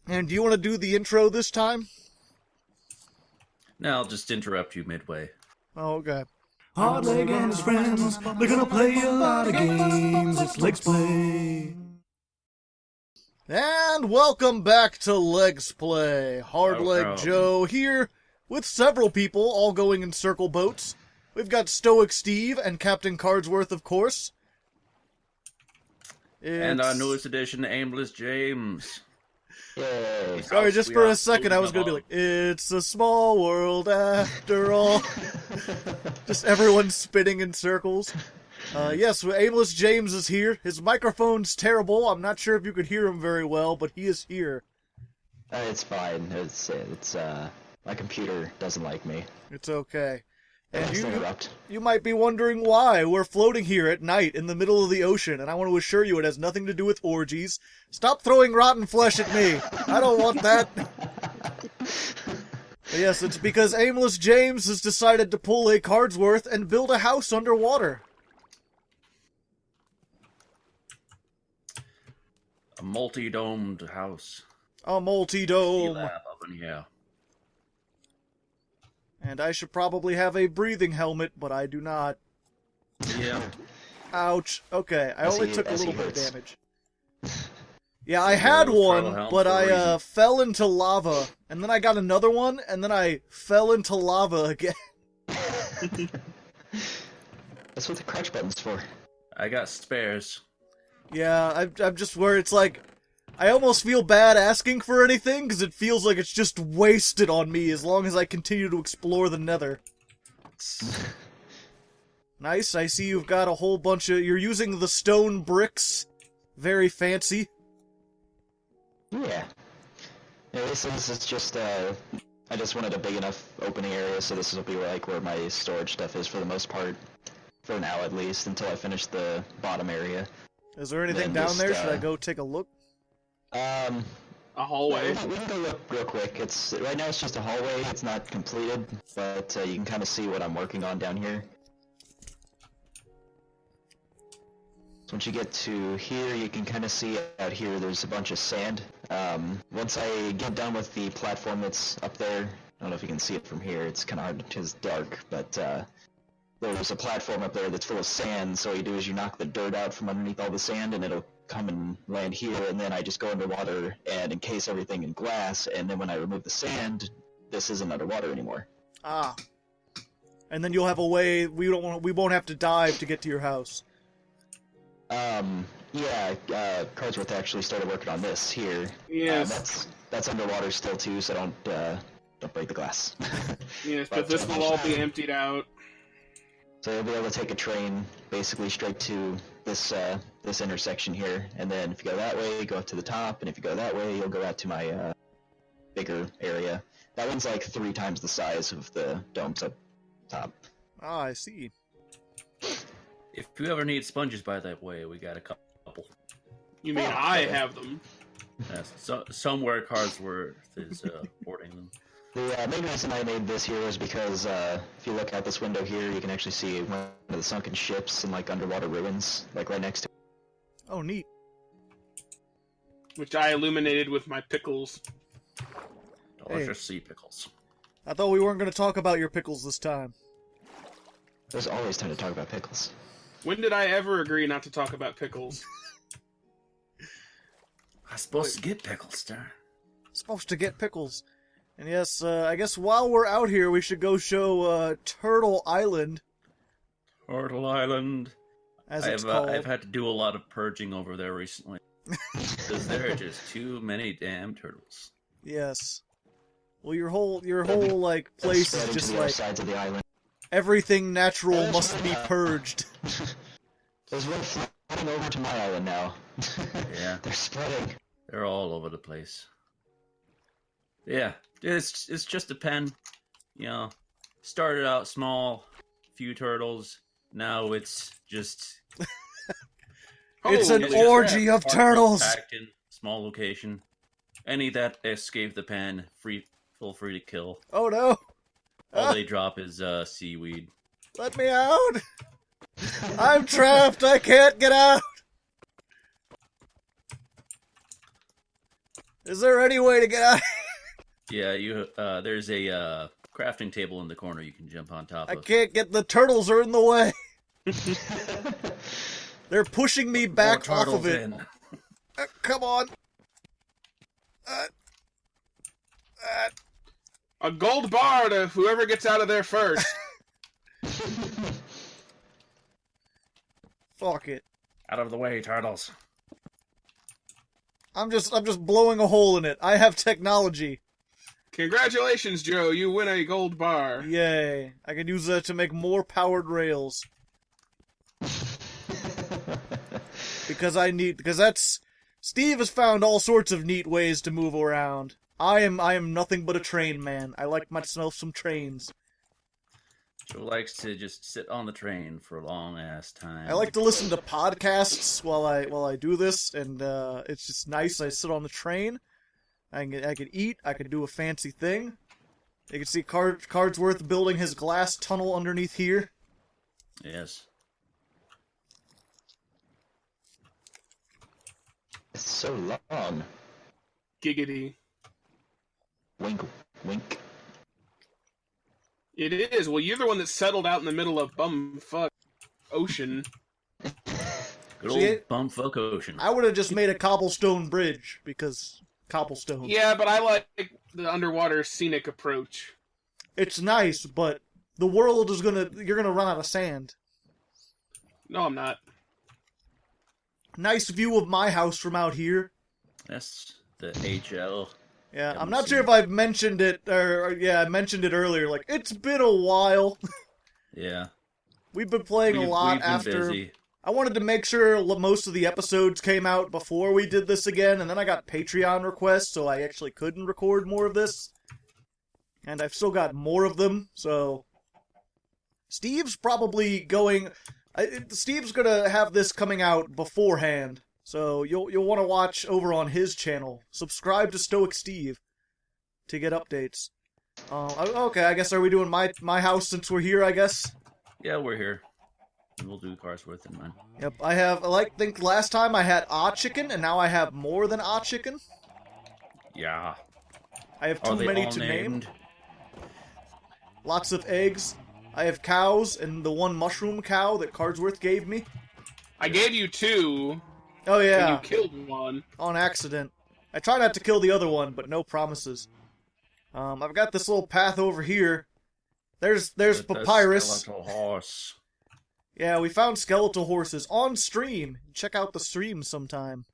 And do you want to do the intro this time? No, I'll just interrupt you midway. Oh, okay. Hardleg and his friends, they're gonna play a lot of games. It's Legsplay. And welcome back to Legsplay. Hardleg Joe here with several people all going in circle boats. We've got Stoic Steve and Captain Cardsworth, of course. And our newest edition, Aimless James. Yay. Sorry, just for a second I was going to be like, it's a small world after all. Just everyone spinning in circles. Yes, Aimless James is here. His microphone's terrible. I'm not sure if you could hear him very well, but he is here. It's fine. It's my computer doesn't like me. It's okay. And you might be wondering why we're floating here at night in the middle of the ocean, and I want to assure you it has nothing to do with orgies. Stop throwing rotten flesh at me. I don't want that. But yes, it's because Aimless James has decided to pull a Cardsworth and build a house underwater. A multi-domed house. A multi-dome. Lab oven, yeah. And I should probably have a breathing helmet, but I do not. Yeah. Ouch. Okay, I only took a little bit of damage. Yeah, I had one, but I fell into lava, and then I got another one, and then I fell into lava again. That's what the crouch button's for. I got spares. Yeah, I'm just where it's like, I almost feel bad asking for anything, because it feels like it's just wasted on me as long as I continue to explore the nether. Nice, I see you've got a whole bunch of... You're using the stone bricks. Very fancy. Yeah. This is just, I just wanted a big enough opening area, so this will be like where my storage stuff is for the most part. For now, at least, until I finish the bottom area. Is there anything down there? Should I go take a look? A hallway. We can go look real quick. Right now it's just a hallway. It's not completed, but you can kind of see what I'm working on down here. So once you get to here, you can kind of see out here there's a bunch of sand. Once I get done with the platform that's up there, I don't know if you can see it from here. It's kind of hard because it's dark, but there's a platform up there that's full of sand. So what you do is you knock the dirt out from underneath all the sand, and it'll come and land here, and then I just go underwater and encase everything in glass, and then when I remove the sand, this isn't underwater anymore. Ah. And then you'll have a way, we won't have to dive to get to your house. Yeah, Cardsworth actually started working on this here. Yes. That's underwater still too, so don't break the glass. Yes, but this will all be emptied out. So you'll be able to take a train basically straight to this this intersection here, and then if you go that way, go up to the top, and if you go that way, you'll go out to my bigger area. That one's like 3 times the size of the domes up top. Ah, I see. If you ever need sponges by that way, we got a couple. You mean I have them? Yes, so, somewhere Cardsworth is boarding them. The main reason I made this here was because if you look out this window here, you can actually see one of the sunken ships and like underwater ruins, like right next to it. Oh, neat. Which I illuminated with my pickles. Delicious sea pickles. I thought we weren't going to talk about your pickles this time. There's always time to talk about pickles. When did I ever agree not to talk about pickles? I'm supposed to get pickles, darn. Supposed to get pickles. And yes, I guess while we're out here, we should go show Turtle Island. Turtle Island. As it's called. I've had to do a lot of purging over there recently. Because there are just too many damn turtles. Yes. Well, your whole like place is just like sides of the island. Everything natural must be purged. There's one flying over to my island now. Yeah. They're spreading. They're all over the place. Yeah, it's just a pen. You know, started out small, few turtles. Now it's just... It's an orgy of turtles! Packed in small location. Any that escape the pen, feel free to kill. Oh no! All they drop is seaweed. Let me out! I'm trapped! I can't get out! Is there any way to get out? Yeah, there's a crafting table in the corner you can jump on top I of. can't get the turtles are in the way. They're pushing me back More off of turtles it. in. Come on. A gold bar to whoever gets out of there first. Fuck it. Out of the way, turtles. I'm just blowing a hole in it. I have technology. Congratulations, Joe. You win a gold bar. Yay. I can use that to make more powered rails. Because that's Steve has found all sorts of neat ways to move around. I am nothing but a train man. I like myself some trains. Joe likes to just sit on the train for a long ass time. I like to listen to podcasts while I do this, and it's just nice. I sit on the train. I can eat. I can do a fancy thing. You can see Cardsworth building his glass tunnel underneath here. Yes. It's so long. Giggity. Wink, wink. It is. Well, you're the one that settled out in the middle of bumfuck ocean. Good See, old bumfuck ocean. I would have just made a cobblestone bridge, because cobblestone. Yeah, but I like the underwater scenic approach. It's nice, but the world is you're gonna run out of sand. No, I'm not. Nice view of my house from out here. That's the HL. Yeah, Haven't I'm not seen sure if I've mentioned it, I mentioned it earlier. Like, it's been a while. Yeah. We've been playing a lot We've been after. busy. I wanted to make sure most of the episodes came out before we did this again, and then I got Patreon requests, so I actually couldn't record more of this. And I've still got more of them, so Steve's probably going. Steve's gonna have this coming out beforehand, so you'll want to watch over on his channel. Subscribe to Stoic Steve to get updates. Okay, I guess are we doing my house since we're here? I guess. Yeah, we're here. We'll do Cardsworth in mine. Yep, I have. Think last time I had chicken, and now I have more than chicken. Yeah. I have Are too they many all to name. named? Lots of eggs. I have cows, and the one mushroom cow that Cardsworth gave me. I gave you 2, Oh and yeah, you killed 1. on accident. I try not to kill the other one, but no promises. I've got this little path over here. There's The papyrus. skeletal horse. Yeah, we found skeletal horses on stream. Check out the stream sometime.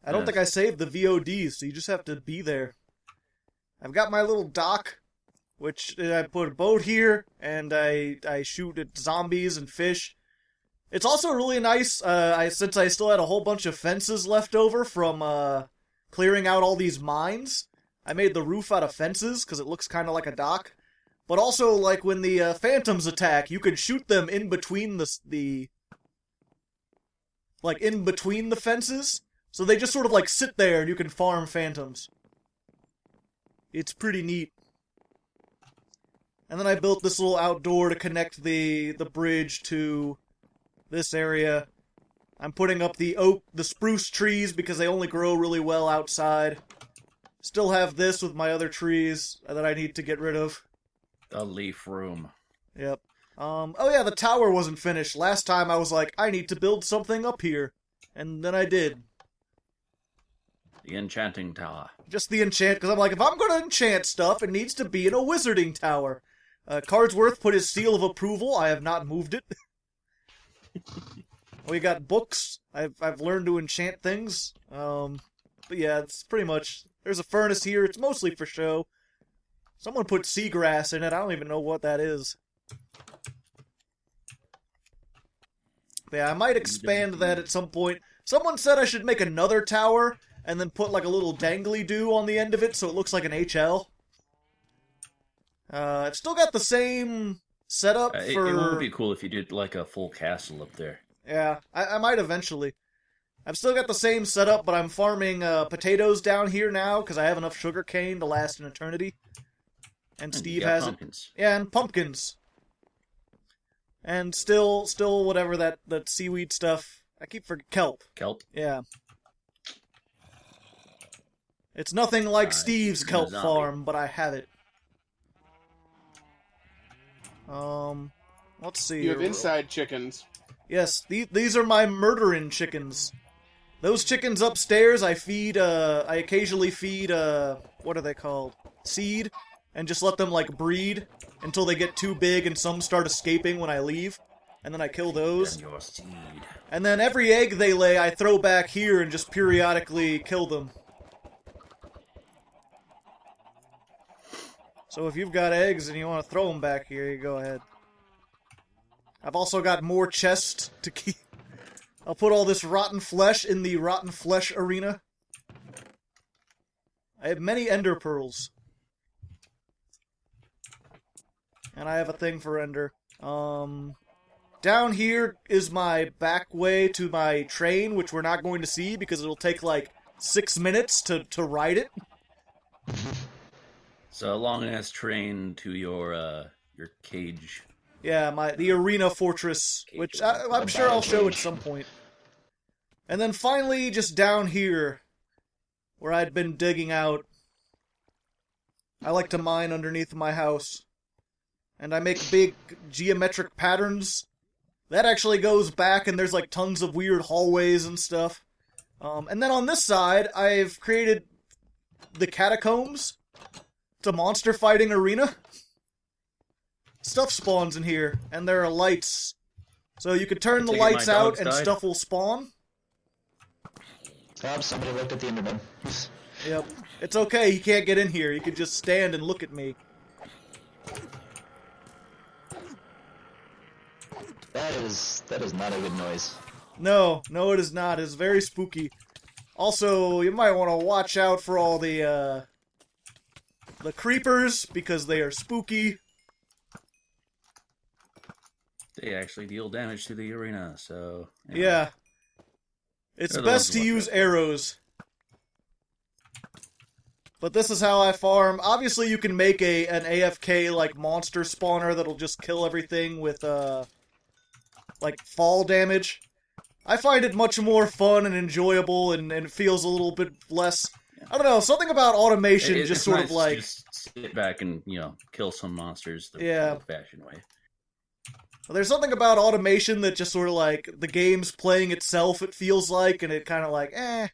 I don't Yes. think I saved the VODs, so you just have to be there. I've got my little dock, which I put a boat here, and I shoot at zombies and fish. It's also really nice, since I still had a whole bunch of fences left over from clearing out all these mines, I made the roof out of fences, because it looks kind of like a dock. But also, like, when the phantoms attack, you can shoot them in between in between the fences. So they just sort of, sit there, and you can farm phantoms. It's pretty neat. And then I built this little outdoor to connect the bridge to this area. I'm putting up the spruce trees, because they only grow really well outside. Still have this with my other trees that I need to get rid of. The leaf room. Yep. Oh yeah, the tower wasn't finished. Last time I was like, I need to build something up here. And then I did. The enchanting tower. Just the enchant, because I'm like, if I'm going to enchant stuff, it needs to be in a wizarding tower. Cardsworth put his seal of approval. I have not moved it. We got books. I've learned to enchant things. But yeah, it's pretty much... There's a furnace here. It's mostly for show. Someone put seagrass in it. I don't even know what that is. But yeah, I might expand that at some point. Someone said I should make another tower and then put like a little dangly-do on the end of it so it looks like an HL. I've still got the same setup for... It would be cool if you did like a full castle up there. Yeah, I might eventually. I've still got the same setup, but I'm farming potatoes down here now because I have enough sugar cane to last an eternity. And Steve has pumpkins. it. Yeah, and pumpkins. And still whatever that seaweed stuff. I keep forgetting kelp. Kelp. Yeah. It's nothing like Steve's chicken kelp zombie. farm, but I have it. Let's see. You have here. inside chickens. Yes, these are my murdering chickens. Those chickens upstairs, I occasionally feed, what are they called? Seed, and just let them, like, breed until they get too big and some start escaping when I leave. And then I kill those. Then your seed. And then every egg they lay, I throw back here and just periodically kill them. So if you've got eggs and you want to throw them back here, you go ahead. I've also got more chests to keep. I'll put all this rotten flesh in the rotten flesh arena. I have many ender pearls. And I have a thing for ender. Down here is my back way to my train, which we're not going to see because it'll take like 6 minutes to ride it. So a long-ass train to your cage. Yeah, the arena fortress, which I'm sure I'll show at some point. And then finally, just down here, where I'd been digging out, I like to mine underneath my house. And I make big geometric patterns. That actually goes back, and there's like tons of weird hallways and stuff. And then on this side, I've created the catacombs. It's a monster fighting arena. Stuff spawns in here, and there are lights. So you could turn the lights out, and stuff will spawn. Oh, somebody looked at the Enderman. Yep. It's okay, he can't get in here. He could just stand and look at me. That is not a good noise. No, it is not. It's very spooky. Also, you might want to watch out for all the creepers, because they are spooky. They actually deal damage to the arena, so... Yeah. It's best to use arrows. But this is how I farm. Obviously, you can make an AFK, like, monster spawner that'll just kill everything with, like, fall damage. I find it much more fun and enjoyable, and it feels a little bit less... I don't know, something about automation just sort nice of like... Just sit back and, kill some monsters the old-fashioned way. There's something about automation that just sort of like, the game's playing itself, it feels like, and it kind of like, it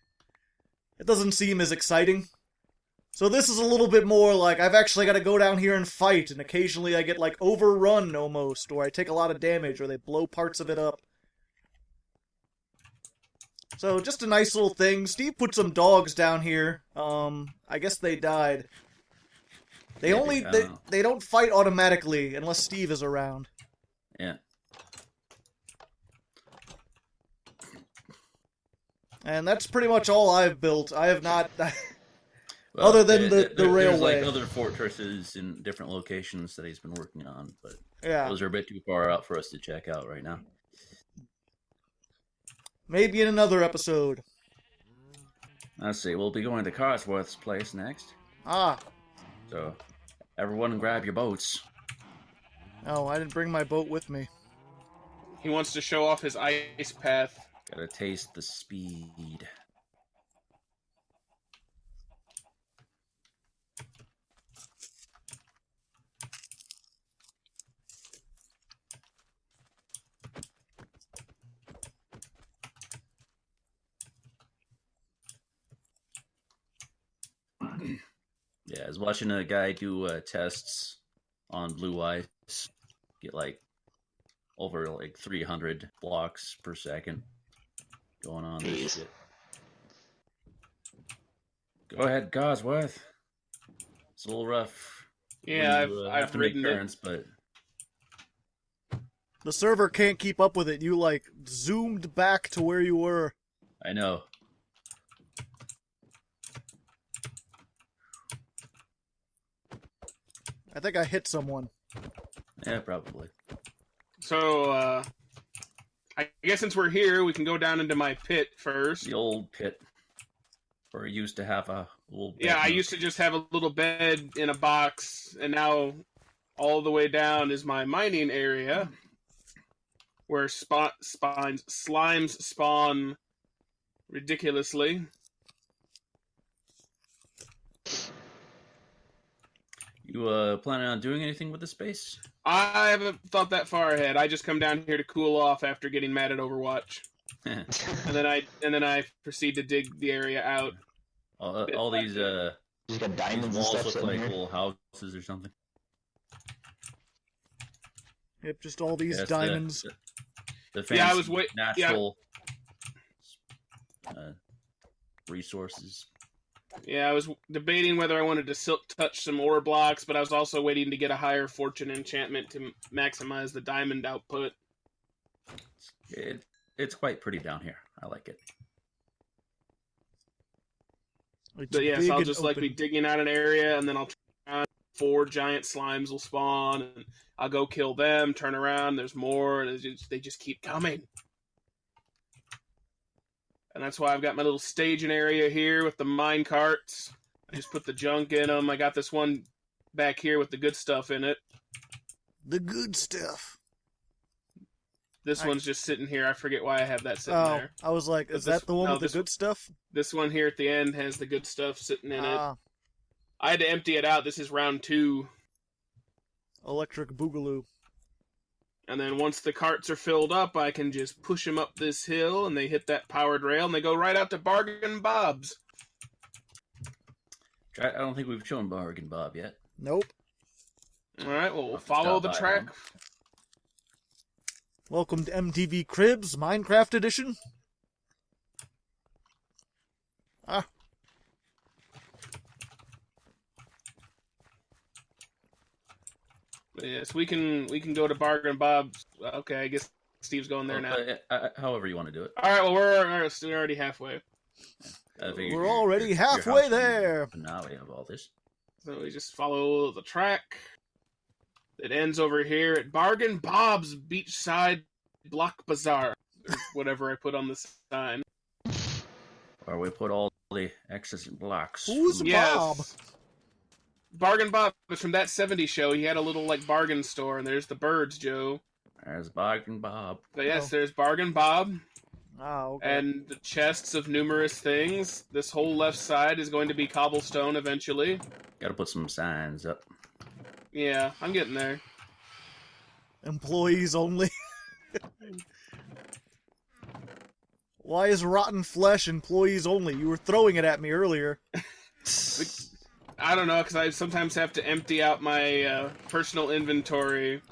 doesn't seem as exciting. So this is a little bit more like, I've actually got to go down here and fight, and occasionally I get like overrun almost, or I take a lot of damage, or they blow parts of it up. So just a nice little thing. Steve put some dogs down here. I guess they died. They don't fight automatically unless Steve is around. Yeah. And that's pretty much all I've built. I have not... other than the railway. There's like other fortresses in different locations that he's been working on, but yeah, those are a bit too far out for us to check out right now. Maybe in another episode. Let's see, we'll be going to Cardsworth's place next. Ah. So, everyone grab your boats. Oh, I didn't bring my boat with me. He wants to show off his ice path. Gotta taste the speed. Yeah, I was watching a guy do tests on blue ice. Get like over like 300 blocks per second going on this shit. Go ahead, Cardsworth. It's a little rough. Yeah, I've have to make turns, but the server can't keep up with it. You like zoomed back to where you were. I know. I think I hit someone. Yeah, probably. So, I guess since we're here, we can go down into my pit first. The old pit. Where I used to have a little bed. Yeah, I used to just have a little bed in a box, and now all the way down is my mining area, where slimes spawn ridiculously. You planning on doing anything with the space? I haven't thought that far ahead. I just come down here to cool off after getting mad at Overwatch, and then I proceed to dig the area out. All these Just got diamonds and walls stuff look sitting like here. little houses or something. Yep, just all these diamonds. The fancy I was natural resources. Yeah, I was debating whether I wanted to silk touch some ore blocks, but I was also waiting to get a higher fortune enchantment to maximize the diamond output. It's quite pretty down here. I like it. But yes, I'll just be digging out an area, and then I'll turn around, 4 giant slimes will spawn, and I'll go kill them, turn around, there's more, and they just keep coming. And that's why I've got my little staging area here with the mine carts. I just put the junk in them. I got this one back here with the good stuff in it. The good stuff. This one's just sitting here. I forget why I have that sitting there. I was like, is that the one with the good stuff? This one here at the end has the good stuff sitting in it. I had to empty it out. This is round 2. Electric Boogaloo. And then once the carts are filled up, I can just push them up this hill, and they hit that powered rail, and they go right out to Bargain Bob's. I don't think we've shown Bargain Bob yet. Nope. All right, well, we'll follow the track. Welcome to MTV Cribs, Minecraft Edition. Yes, we can go to Bargain Bob's. Okay, I guess Steve's going there now. However you want to do it. All right, well, we're already halfway. We're already halfway there. Now we have all this. So we just follow the track. It ends over here at Bargain Bob's Beachside Block Bazaar, or whatever I put on the sign. Where we put all the excess blocks. Who's Bob? Bargain Bob was from that 70s show. He had a little bargain store, and there's the birds, Joe. There's Bargain Bob. But yes, there's Bargain Bob. Okay. And the chests of numerous things. This whole left side is going to be cobblestone eventually. Gotta put some signs up. Yeah, I'm getting there. Employees only. Why is rotten flesh employees only? You were throwing it at me earlier. I don't know, because I sometimes have to empty out my personal inventory.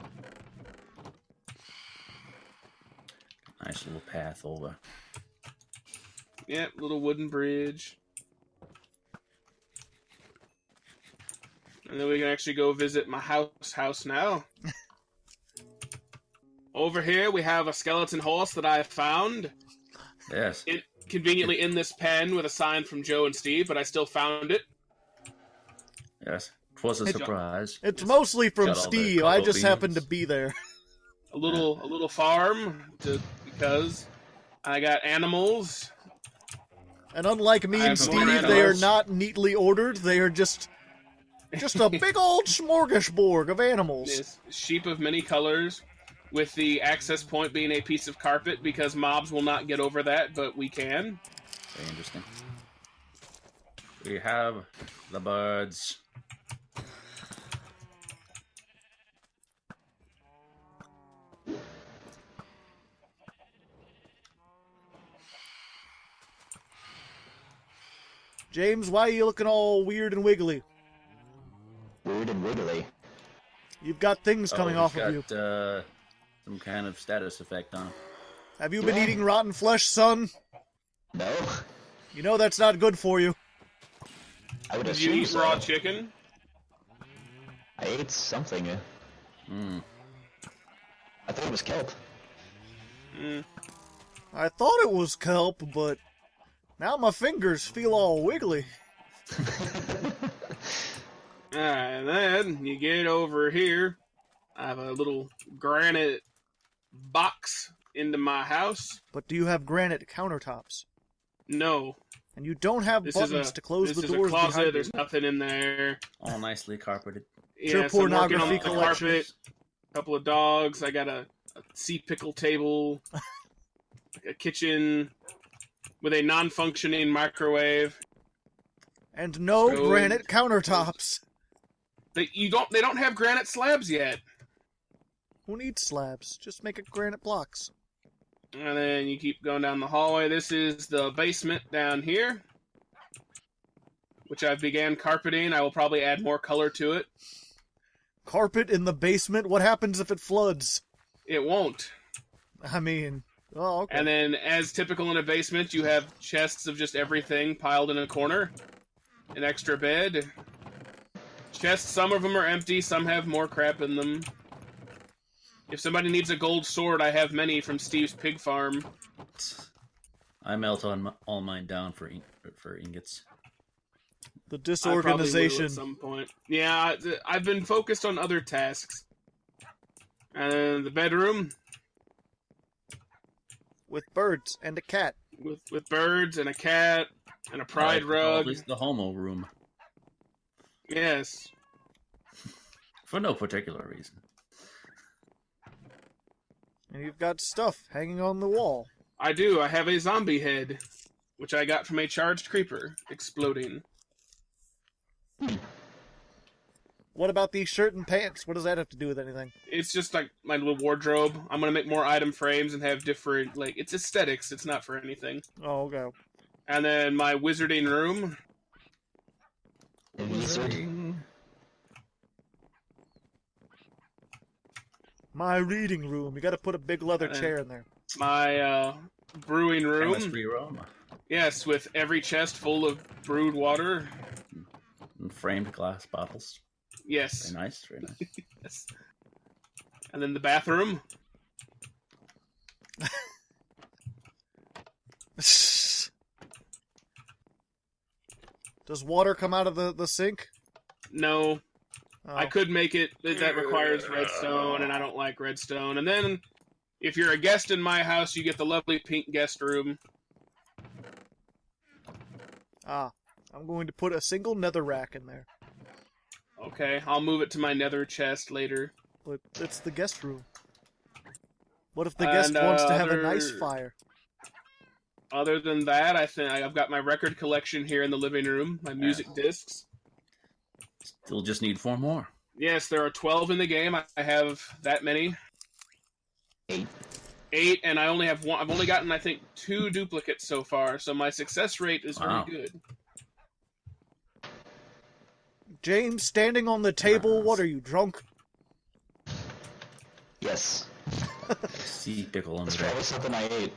Nice little path over. Yep, little wooden bridge. And then we can actually go visit my house now. Over here we have a skeleton horse that I found. Yes. Conveniently in this pen with a sign from Joe and Steve, but I still found it. Yes, it was a surprise. It's mostly from Steve. I just happened to be there. A little farm, because I got animals. And unlike me and Steve, they are not neatly ordered. They are just a big old smorgasbord of animals. Yes, sheep of many colors, with the access point being a piece of carpet, because mobs will not get over that, but we can. Very interesting. We have the birds. James, why are you looking all weird and wiggly? Weird and wiggly. You've got things coming off of you. Some kind of status effect on him. Have you been eating rotten flesh, son? No. You know that's not good for you. I would Did you eat raw chicken? I ate something. I thought it was kelp. I thought it was kelp, but now my fingers feel all wiggly. And then you get over here. I have a little granite box into my house. But do you have granite countertops? No. And you don't have buttons to close the doors behind you. This is a closet. There's you. Nothing in there. All nicely carpeted. Yeah, so I'm working on the carpet. A couple of dogs. I got a sea pickle table. A kitchen with a non-functioning microwave. And no granite countertops. They don't have granite slabs yet. Who needs slabs? Just make it granite blocks. And then you keep going down the hallway. This is the basement down here, which I've began carpeting. I will probably add more color to it. Carpet in the basement? What happens if it floods? It won't. I mean, oh, okay. And then, as typical in a basement, you have chests of just everything piled in a corner. An extra bed. Chests, some of them are empty, some have more crap in them. If somebody needs a gold sword, I have many from Steve's pig farm. I melt all mine down for ingots. The disorganization. At some point. Yeah, I've been focused on other tasks. And the bedroom. With birds and a cat. With birds and a cat and a pride rug. At least the homo room. Yes. For no particular reason. And you've got stuff hanging on the wall. I do. I have a zombie head, which I got from a charged creeper exploding. What about these shirt and pants? What does that have to do with anything? It's just like my little wardrobe. I'm going to make more item frames and have different, it's aesthetics. It's not for anything. Oh, okay. And then my wizarding room. Wizarding. My reading room. You got to put a big leather chair in there. My brewing room. Chemistry room. Yes, with every chest full of brewed water. And framed glass bottles. Yes. Very nice, very nice. Yes. And then the bathroom. Does water come out of the sink? No. Oh. I could make it. That requires redstone, and I don't like redstone. And then, if you're a guest in my house, you get the lovely pink guest room. I'm going to put a single nether rack in there. Okay, I'll move it to my nether chest later. But it's the guest room. What if the guest wants to have a nice fire? Other than that, I think I've got my record collection here in the living room, my music discs. Still just need 4 more. Yes, there are 12 in the game. I have that many. 8, and I only have 1. I've only gotten, I think, 2 duplicates so far, so my success rate is very good. James, standing on the table, what are you, drunk? Yes. Sea pickle on That's the back. probably something I ate.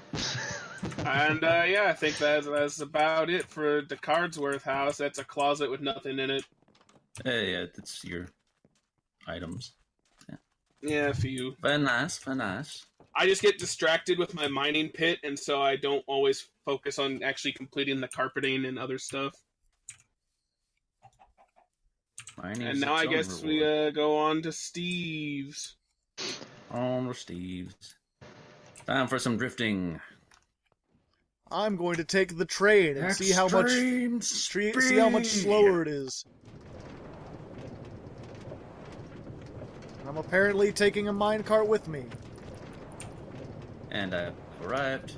And, yeah, I think that's about it for the Cardsworth house. That's a closet with nothing in it. Yeah, that's your items. Yeah, a few. Very nice, very nice. I just get distracted with my mining pit, and so I don't always focus on actually completing the carpeting and other stuff. And now I guess we go on to Steve's. On to Steve's. Time for some drifting. I'm going to take the train and see how much slower it is. I'm apparently taking a minecart with me. And I've arrived.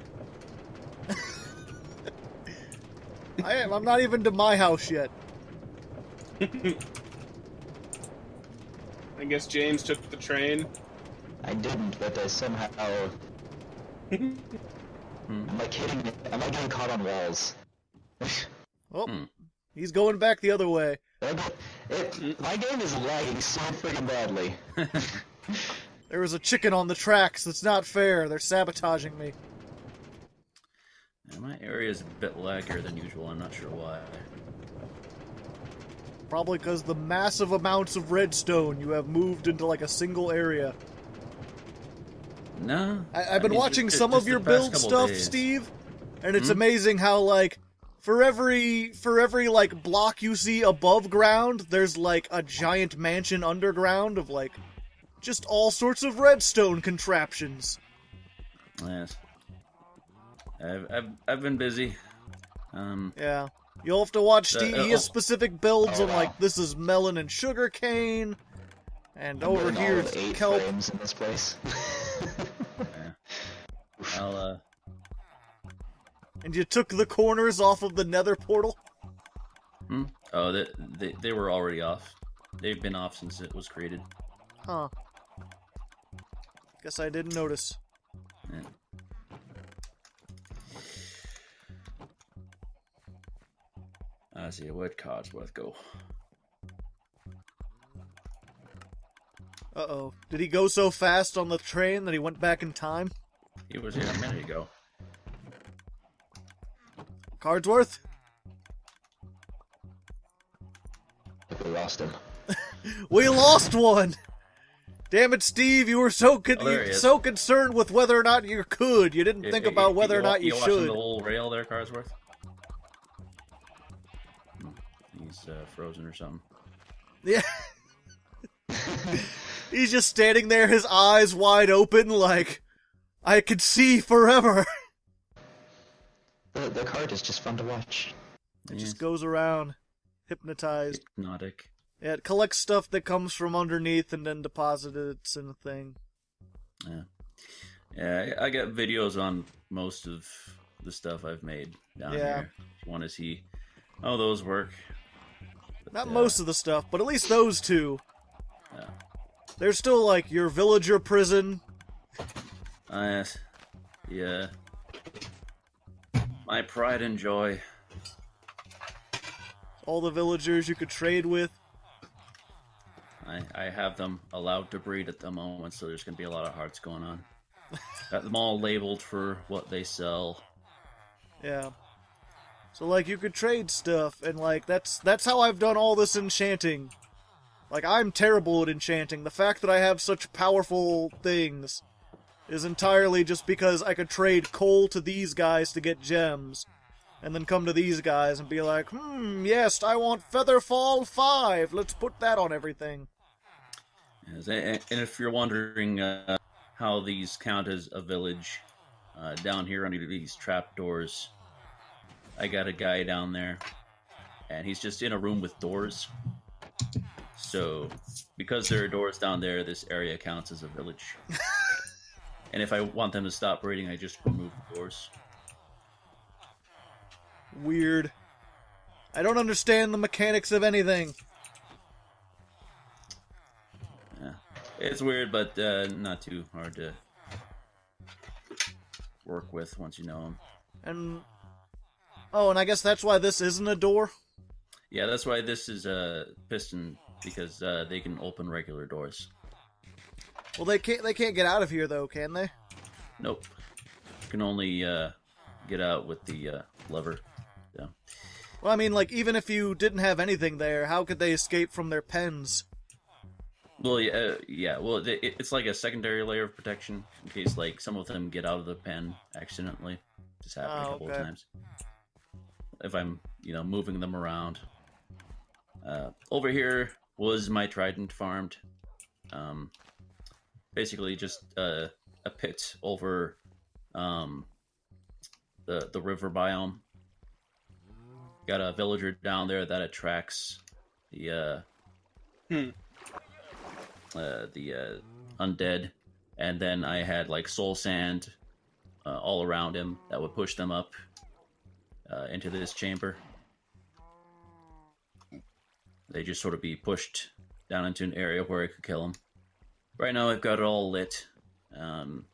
I'm not even to my house yet. I guess James took the train. I didn't, but I somehow... I'm like getting caught on walls. Oh, he's going back the other way. My game is lagging so freaking badly. There was a chicken on the tracks. That's not fair. They're sabotaging me. Yeah, my area is a bit laggier than usual. I'm not sure why. Probably because the massive amounts of redstone you have moved into like a single area. No. I've been watching some of your build stuff, days. Steve, and it's amazing how, like, for every like block you see above ground, there's like a giant mansion underground of like just all sorts of redstone contraptions. Yes. I've been busy. Yeah. You'll have to watch Steve. He has specific builds on like this is melon and sugar cane, and over here it's 8 kelp. frames in this place. Yeah. And you took the corners off of the nether portal? Oh, they were already off. They've been off since it was created. Huh. Guess I didn't notice. Yeah. I see. Where'd Cardsworth go? Uh-oh. Did he go so fast on the train that he went back in time? He was here a minute ago. Cardsworth? We lost him. We lost one! Damn it, Steve, you were so there he is. so concerned with whether or not you could. You didn't think about whether or not you watching should. the whole rail there, Cardsworth? He's frozen or something. Yeah. He's just standing there, his eyes wide open, like, I could see forever. The card is just fun to watch. It just goes around, hypnotized. Hypnotic. Yeah, it collects stuff that comes from underneath and then deposits in a thing. Yeah. Yeah, I got videos on most of the stuff I've made down here. If you want to see how those work. But, Not most of the stuff, but at least those two. Yeah. There's still, like, your villager prison. Yeah. My pride and joy. All the villagers you could trade with. I have them allowed to breed at the moment, so there's going to be a lot of hearts going on. Got them all labeled for what they sell. Yeah. So, like, you could trade stuff, and, like, that's how I've done all this enchanting. Like, I'm terrible at enchanting. The fact that I have such powerful things is entirely just because I could trade coal to these guys to get gems, and then come to these guys and be like, yes, I want Featherfall 5. Let's put that on everything. Yes, and if you're wondering how these count as a village, down here under these trapdoors, I got a guy down there, and he's just in a room with doors. So, because there are doors down there, this area counts as a village. And if I want them to stop breeding, I just remove the doors. Weird. I don't understand the mechanics of anything. Yeah. It's weird, but not too hard to work with once you know them. And I guess that's why this isn't a door? Yeah, that's why this is a piston, because they can open regular doors. Well, they can't get out of here, though, can they? Nope. You can only get out with the lever. Yeah. Well, I mean, like, even if you didn't have anything there, how could they escape from their pens? Well, yeah. Well, it's like a secondary layer of protection in case, like, some of them get out of the pen accidentally. Just happened a couple of times. If I'm, moving them around. Over here was my trident farmed. Basically, just a pit over the river biome. Got a villager down there that attracts the undead, and then I had like soul sand all around him that would push them up into this chamber. They just sort of be pushed down into an area where I could kill them. Right now I've got it all lit. I'm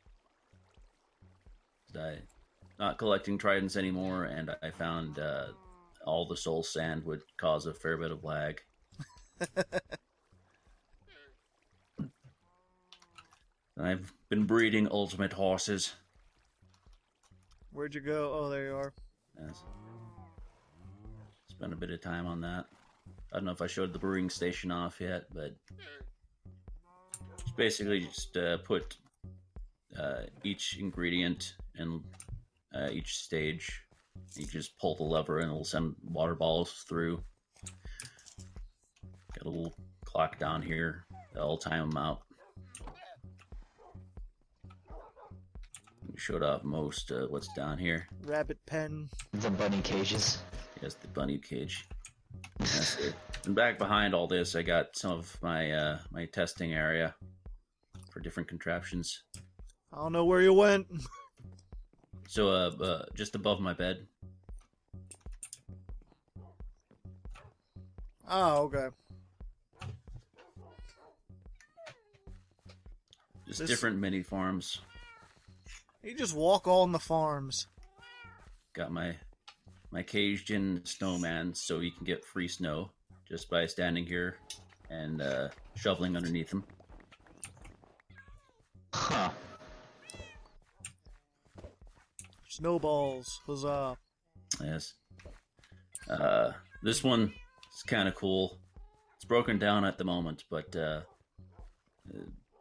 not collecting tridents anymore, and I found all the soul sand would cause a fair bit of lag. I've been breeding ultimate horses. Where'd you go? Oh, there you are. Yes. Spent a bit of time on that. I don't know if I showed the brewing station off yet, but it's basically just put each ingredient in each stage. You just pull the lever and it'll send water balls through. Got a little clock down here that'll time them out. You showed off most what's down here. Rabbit pen. The bunny cages. Yes, the bunny cage. That's it. And back behind all this, I got some of my my testing area for different contraptions. I don't know where you went. So, just above my bed. Oh, okay. Just different mini farms. You just walk on the farms. Got my caged in snowman so you can get free snow just by standing here and shoveling underneath them. Huh. Snowballs. Huzzah. Yes. This one is kind of cool. It's broken down at the moment, but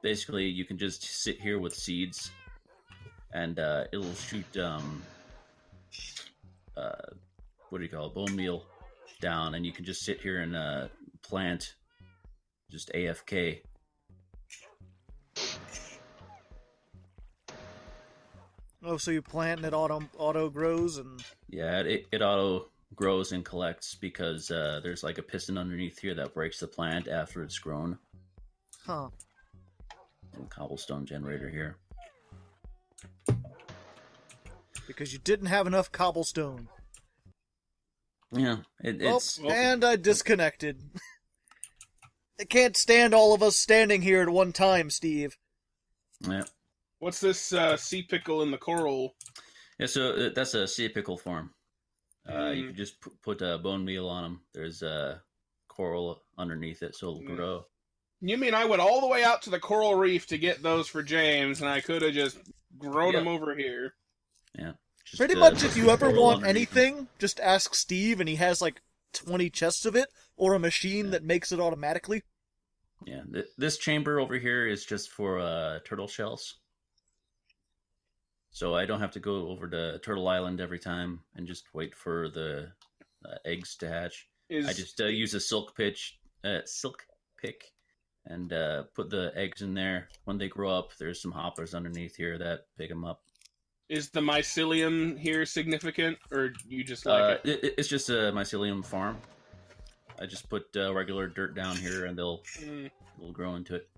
basically you can just sit here with seeds and it'll shoot what do you call it, bone meal down, and you can just sit here and plant just AFK. Oh, so you plant and it auto grows and... Yeah, it auto grows and collects because there's like a piston underneath here that breaks the plant after it's grown. Huh. And cobblestone generator here. Because you didn't have enough cobblestone. Yeah, it's... And I disconnected. I can't stand all of us standing here at one time, Steve. Yeah. What's this sea pickle in the coral? Yeah, so that's a sea pickle farm. You can just put bone meal on them. There's coral underneath it, so it'll grow. You mean I went all the way out to the coral reef to get those for James, and I could have just grown them over here? Yeah. Just, Pretty much, if you ever want anything, just ask Steve, and he has like 20 chests of it, or a machine that makes it automatically. Yeah, this chamber over here is just for turtle shells. So I don't have to go over to Turtle Island every time and just wait for the eggs to hatch. I just use a silk pick, and put the eggs in there. When they grow up, there's some hoppers underneath here that pick them up. Is the mycelium here significant, or you just like it? It's just a mycelium farm. I just put regular dirt down here, and they'll grow into it.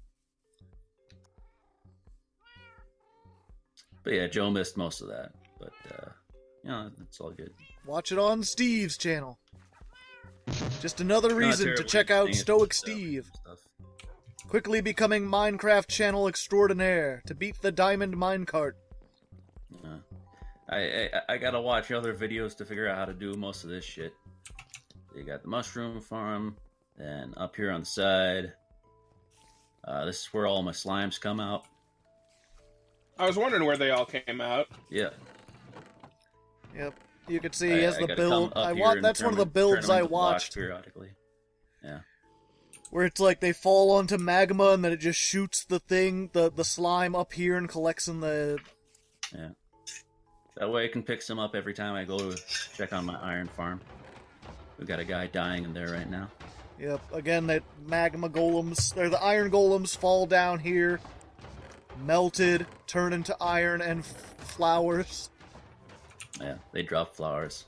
But yeah, Joe missed most of that. But, it's all good. Watch it on Steve's channel. Just another reason to check out Stoic Steve. Quickly becoming Minecraft channel extraordinaire to beat the diamond minecart. I gotta watch other videos to figure out how to do most of this shit. You got the mushroom farm, then up here on the side. This is where all my slimes come out. I was wondering where they all came out. Yeah. Yep. You can see he has the build. That's one of the builds I watched. Periodically. Yeah. Where it's like they fall onto magma and then it just shoots the thing, the slime up here and collects in the... Yeah. That way I can pick some up every time I go to check on my iron farm. We've got a guy dying in there right now. Yep. Again, the magma golems, or the iron golems fall down here. Melted, turn into iron and flowers. Yeah, they drop flowers.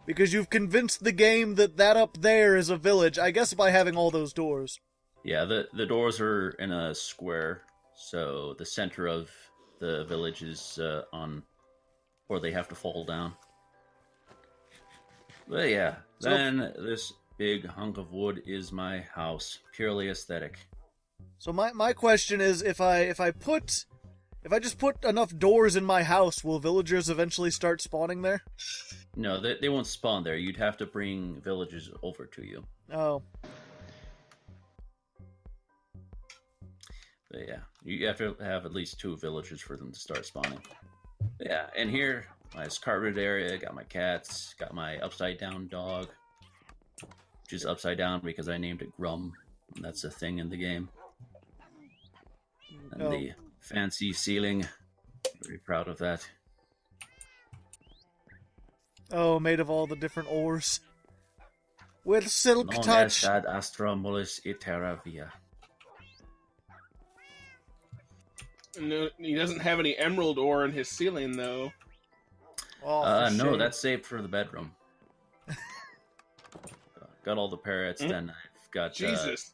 Because you've convinced the game that up there is a village, I guess by having all those doors. Yeah, the doors are in a square, so the center of the village is on where they have to fall down. But yeah, then this big hunk of wood is my house, purely aesthetic. So my question is, if I just put enough doors in my house, will villagers eventually start spawning there? No, they won't spawn there. You'd have to bring villagers over to you. Oh. But yeah, you have to have at least 2 villagers for them to start spawning. But yeah, and here, my carpeted area, got my cats, got my upside down dog, which is upside down because I named it Grum. And that's a thing in the game. And the fancy ceiling, very proud of that. Oh, made of all the different ores. With silk touch. Ad astra mollis itera via. No, he doesn't have any emerald ore in his ceiling, though. Oh, no, that's saved for the bedroom. Got all the parrots, then I've got... Jesus.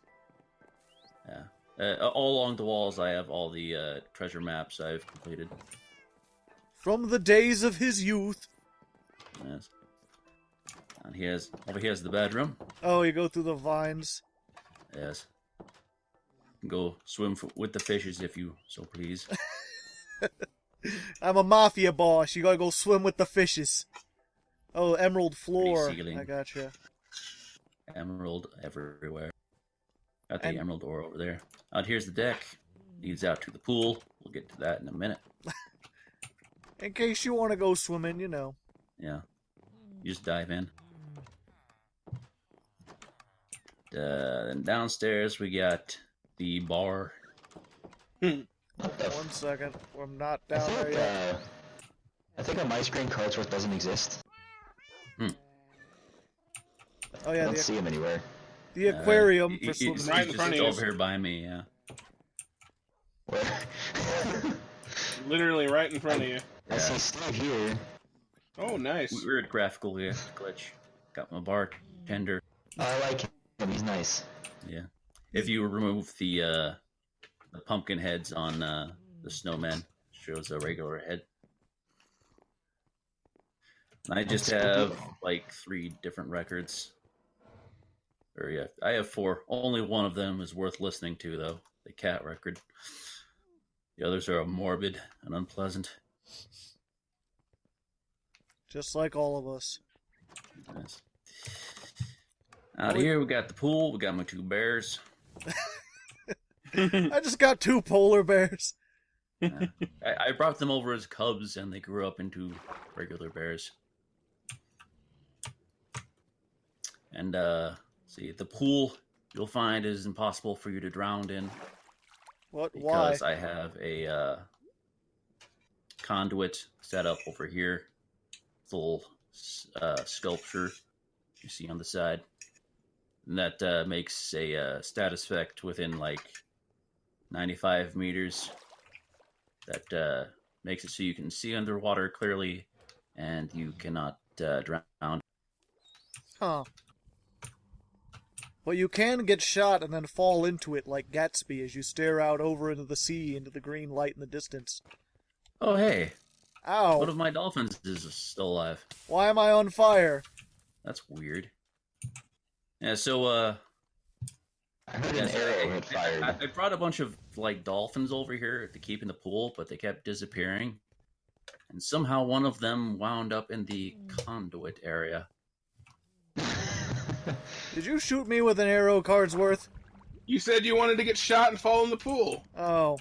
All along the walls, I have all the treasure maps I've completed. From the days of his youth. Yes. And over here is the bedroom. Oh, you go through the vines. Yes. go swim with the fishes if you so please. I'm a mafia boss. You gotta go swim with the fishes. Oh, emerald floor. Ceiling. I gotcha. Emerald everywhere. Got the emerald ore over there. Out here's the deck. Leads out to the pool. We'll get to that in a minute. In case you want to go swimming, you know. Yeah. You just dive in. Then downstairs we got the bar. 1 second. I'm not down there yet. I think on my screen Cardsworth doesn't exist. Oh yeah, I don't see him anywhere. The aquarium for swimming. He's right in front of you. over here by me, yeah. Where? Literally right in front of you. I see Steve here. Oh, nice. Weird graphical glitch. Got my bartender. I like him. He's nice. Yeah. If you remove the pumpkin heads on the snowman, shows a regular head. And I just have like 3 different records. Or yeah, I have 4. Only one of them is worth listening to, though. The cat record. The others are morbid and unpleasant. Just like all of us. Yes. Out here, we got the pool. We got my 2 bears. I just got 2 polar bears. I brought them over as cubs, and they grew up into regular bears. And, see, the pool, you'll find, is impossible for you to drown in. What? Because Why? I have a conduit set up over here. Little sculpture you see on the side. And that makes a status effect within like 95 meters. That makes it so you can see underwater clearly, and you cannot drown. Huh. Well, you can get shot and then fall into it like Gatsby as you stare out over into the sea, into the green light in the distance. Oh, hey. Ow. One of my dolphins is still alive. Why am I on fire? That's weird. Yeah, so, I heard an arrow had fired. I brought a bunch of, like, dolphins over here to keep in the pool, but they kept disappearing. And somehow one of them wound up in the conduit area. Did you shoot me with an arrow, Cardsworth? You said you wanted to get shot and fall in the pool. Oh.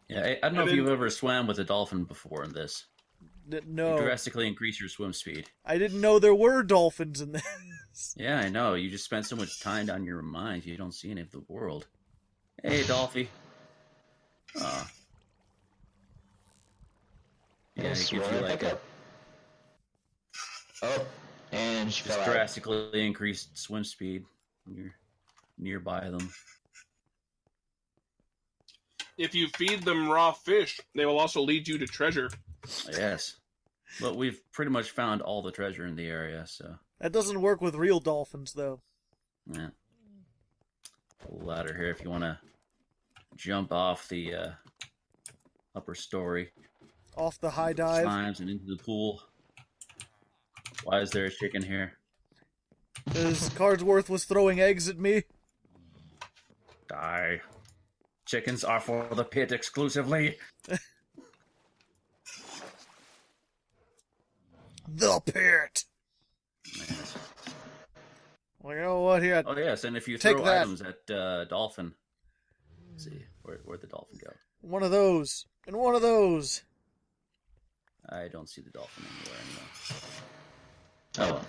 Yeah, I don't know if you've ever swam with a dolphin before in this. No. You drastically increase your swim speed. I didn't know there were dolphins in this. Yeah, I know. You just spend so much time on your mind, you don't see any of the world. Hey, Dolphy. Aw. Yeah, it gives you like a... Oh, and she fell out. Drastically increased swim speed when you're nearby them. If you feed them raw fish, they will also lead you to treasure. Yes. But we've pretty much found all the treasure in the area, so... That doesn't work with real dolphins, though. Yeah. A ladder here if you want to jump off the upper story. Off the high dive. Slimes and into the pool. Why is there a chicken here? Because Cardsworth was throwing eggs at me. Die. Chickens are for the pit exclusively. The pit! Yes. Well, you know what? Here, Oh, yes, and if you Take throw that. items at Dolphin... Let's see, where'd the dolphin go? one of those. And one of those. I don't see the dolphin anywhere anymore. Oh,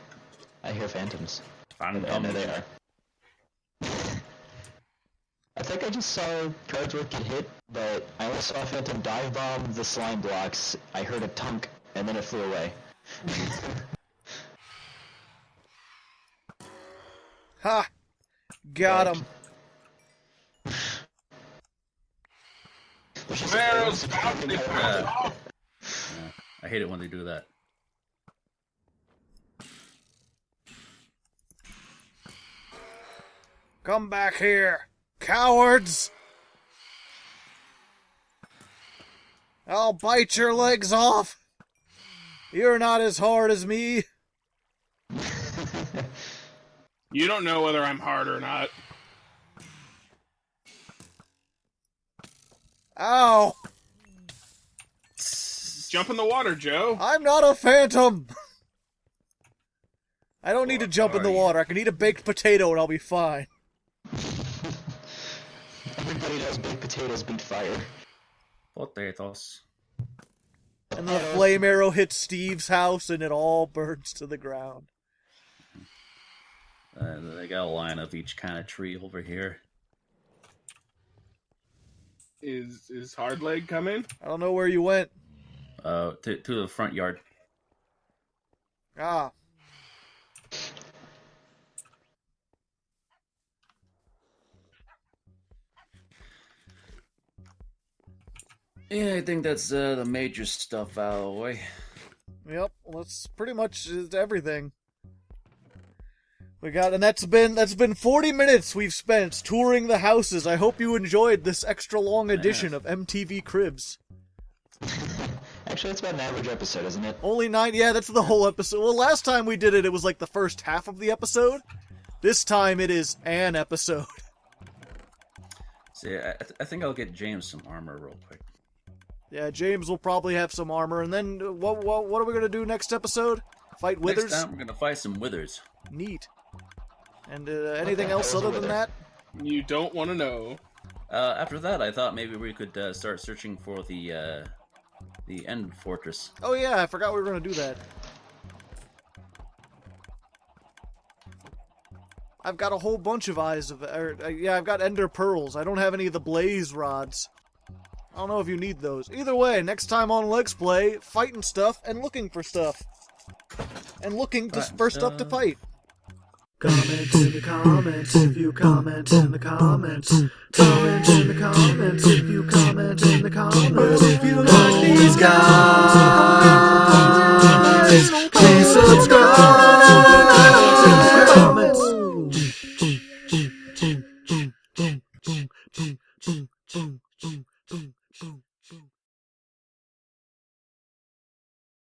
I hear phantoms. Phantom. And there they are. I think I just saw Cardsworth get hit, but I also saw Phantom dive bomb the slime blocks. I heard a tunk, and then it flew away. Ha! Got him. Pharaoh's got me. Yeah, I hate it when they do that. Come back here, cowards! I'll bite your legs off! You're not as hard as me. You don't know whether I'm hard or not. Ow! Jump in the water, Joe. I'm not a phantom! I don't need to jump in the water. I can eat a baked potato and I'll be fine. Everybody knows baked potatoes beat fire. Potatoes. And the flame arrow hits Steve's house and it all burns to the ground. They got a line of each kind of tree over here. Is Hardleg coming? I don't know where you went. To the front yard. Ah. Yeah, I think that's the major stuff out of the way. Yep, well, that's pretty much everything. And that's been 40 minutes we've spent touring the houses. I hope you enjoyed this extra long edition of MTV Cribs. Actually, that's about an average episode, isn't it? Only 9, yeah, that's the whole episode. Well, last time we did it, it was like the first half of the episode. This time it is an episode. See, I think I'll get James some armor real quick. Yeah, James will probably have some armor, and then what are we gonna do next episode? Fight withers? Next time we're gonna fight some withers. Neat. And anything else other than that? You don't want to know. After that, I thought maybe we could start searching for the end fortress. Oh yeah, I forgot we were gonna do that. I've got a whole bunch of I've got ender pearls. I don't have any of the blaze rods. I don't know if you need those. Either way, next time on Legsplay, fighting stuff and looking for stuff. And looking for stuff to fight. Comment in the comments if you comment in the comments. Comment in the comments if you comment in the comments. If you like these guys, please subscribe. Comments.